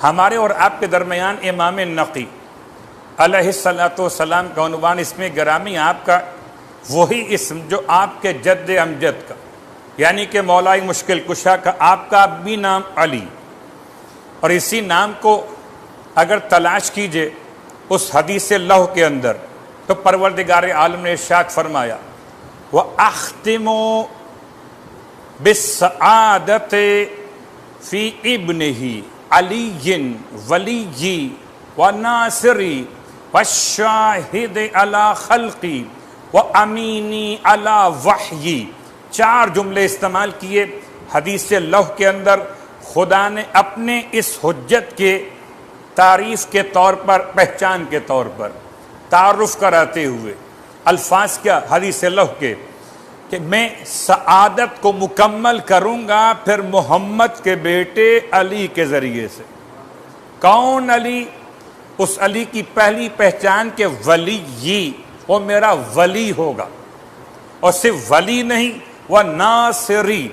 ہمارے اور آپ کے درمیان امام نقی علیہ السلام کا عنوان اس میں گرامی آپ کا وہی اسم جو آپ کے جد امجد کا، یعنی کہ مولا مشکل کشا کا آپ کا بھی نام علی، اور اسی نام کو اگر تلاش کیجئے اس حدیث لوح کے اندر تو پروردگار عالم نے ارشاد فرمایا وَأَخْتِمُ بِالسَّعَادَةِ فِي ابْنِهِ عَلِيٍّ وَلِيِّ وَنَاصِرِ وَالشَّاهِدِ عَلَى خَلْقِ وَأَمِينِ عَلَى وَحْيِ، 4 جملے استعمال کیے حدیث لوح کے اندر۔ خدا نے اپنے اس حجت کے تعریف کے طور پر، پہچان کے طور پر تعارف کراتے ہوئے الفاظ کیا حدیث لوح کے کہ میں سعادت کو مکمل کروں گا پھر محمد کے بیٹے علی کے ذریعے سے۔ کون علی؟ اس علی کی پہلی پہچان کہ ولی، وہ میرا ولی ہوگا، اور صرف ولی نہیں، وہ ناصری،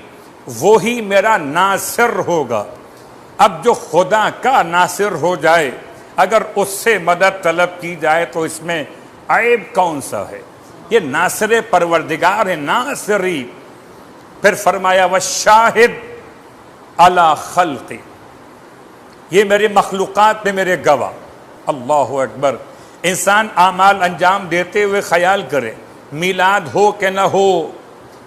وہی میرا ناصر ہوگا۔ اب جو خدا کا ناصر ہو جائے اگر اس سے مدد طلب کی جائے تو اس میں عیب کون سا ہے؟ یہ ناصر پروردگار ہے، ناصری۔ پھر فرمایا وَالشَّاهِدْ عَلَى خَلْقِ، یہ میرے مخلوقات میں میرے گواہ۔ اللہ اکبر۔ انسان اعمال انجام دیتے ہوئے خیال کرے میلاد ہو کہ نہ ہو،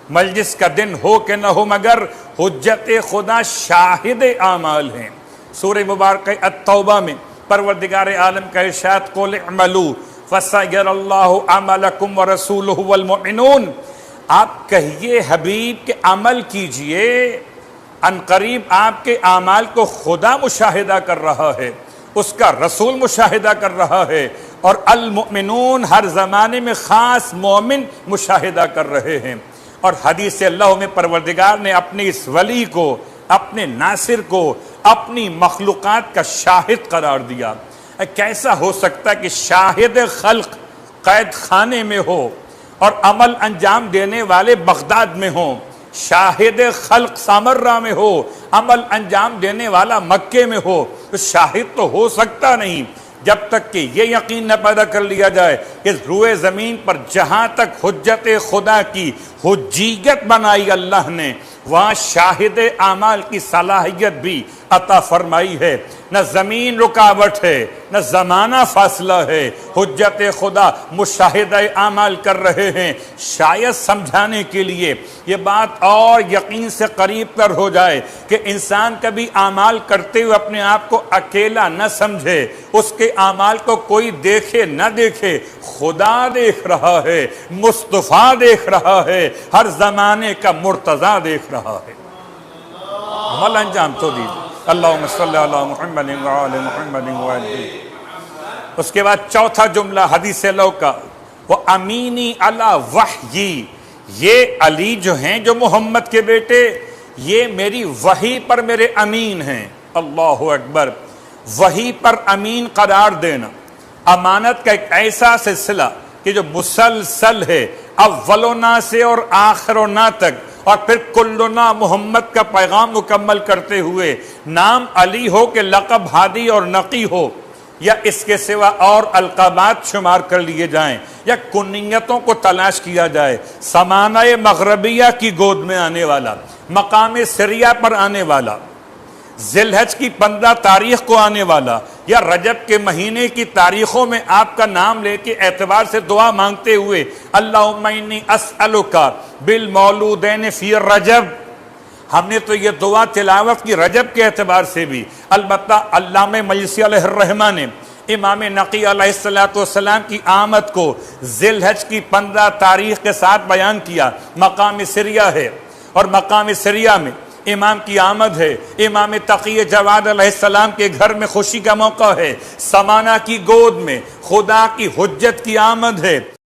مجلس کا دن ہو کہ نہ ہو، مگر حجت خدا شاہد اعمال ہیں۔ سورہ مبارکہ التوبہ میں پروردگار عالم کا ارشاد قُلِ اعْمَلُوا فَسَيَرَى اللَّهُ عَمَلَكُمْ وَرَسُولُهُ وَالْمُؤْمِنُونَ، آپ کہیے حبیب کہ عمل کیجئے، ان قریب آپ کے اعمال کو خدا مشاہدہ کر رہا ہے، اس کا رسول مشاہدہ کر رہا ہے، اور المؤمنون ہر زمانے میں خاص مومن مشاہدہ کر رہے ہیں۔ اور حدیث اللہ میں پروردگار نے اپنے اس ولی کو، اپنے ناصر کو اپنی مخلوقات کا شاہد قرار دیا۔ کیسا ہو سکتا ہے کہ شاہد خلق قید خانے میں ہو اور عمل انجام دینے والے بغداد میں ہوں، شاہد خلق سامرہ میں ہو، عمل انجام دینے والا مکے میں ہو؟ تو شاہد تو ہو سکتا نہیں جب تک کہ یہ یقین نہ پیدا کر لیا جائے کہ روئے زمین پر جہاں تک حجت خدا کی حجیت بنائی اللہ نے، وہاں شاہد اعمال کی صلاحیت بھی عطا فرمائی ہے۔ نہ زمین رکاوٹ ہے، نہ زمانہ فاصلہ ہے، حجت خدا مشاہدہ اعمال کر رہے ہیں۔ شاید سمجھانے کے لیے یہ بات اور یقین سے قریب تر ہو جائے کہ انسان کبھی اعمال کرتے ہوئے اپنے آپ کو اکیلا نہ سمجھے، اس کے اعمال کو کوئی دیکھے نہ دیکھے، خدا دیکھ رہا ہے، مصطفیٰ دیکھ رہا ہے، ہر زمانے کا مرتضیٰ دیکھ رہا ہے۔ عمل انجام تو دیجیے۔ اللہم صلی علی محمد وآل محمد وآلہ۔ اس کے بعد چوتھا جملہ حدیث لوح کا وَأَمِينِ عَلَى وَحْيِ، یہ علی جو ہیں جو محمد کے بیٹے، یہ میری وحی پر میرے امین ہیں۔ اللہ اکبر۔ وحی پر امین قرار دینا امانت کا ایک ایسا سلسلہ کہ جو مسلسل ہے، اولنا سے اور آخرنا تک، اور پھر کلنا محمد کا پیغام مکمل کرتے ہوئے نام علی ہو کہ لقب ہادی اور نقی ہو، یا اس کے سوا اور القابات شمار کر لیے جائیں، یا کنیتوں کو تلاش کیا جائے۔ سمانہ مغربیہ کی گود میں آنے والا، مقام سریہ پر آنے والا، ذی الحج کی 15 تاریخ کو آنے والا، یا رجب کے مہینے کی تاریخوں میں آپ کا نام لے کے اعتبار سے دعا مانگتے ہوئے اللہم انی اسألک بالمولودین فی رجب، ہم نے تو یہ دعا تلاوت کی رجب کے اعتبار سے بھی۔ البتہ علامہ مجلسی علیہ الرحمہ نے امام نقی علیہ السلام کی آمد کو ذی الحج کی 15 تاریخ کے ساتھ بیان کیا۔ مقام سریہ ہے، اور مقام سریہ میں امام کی آمد ہے، امام تقی جواد علیہ السلام کے گھر میں خوشی کا موقع ہے، سمانہ کی گود میں خدا کی حجت کی آمد ہے۔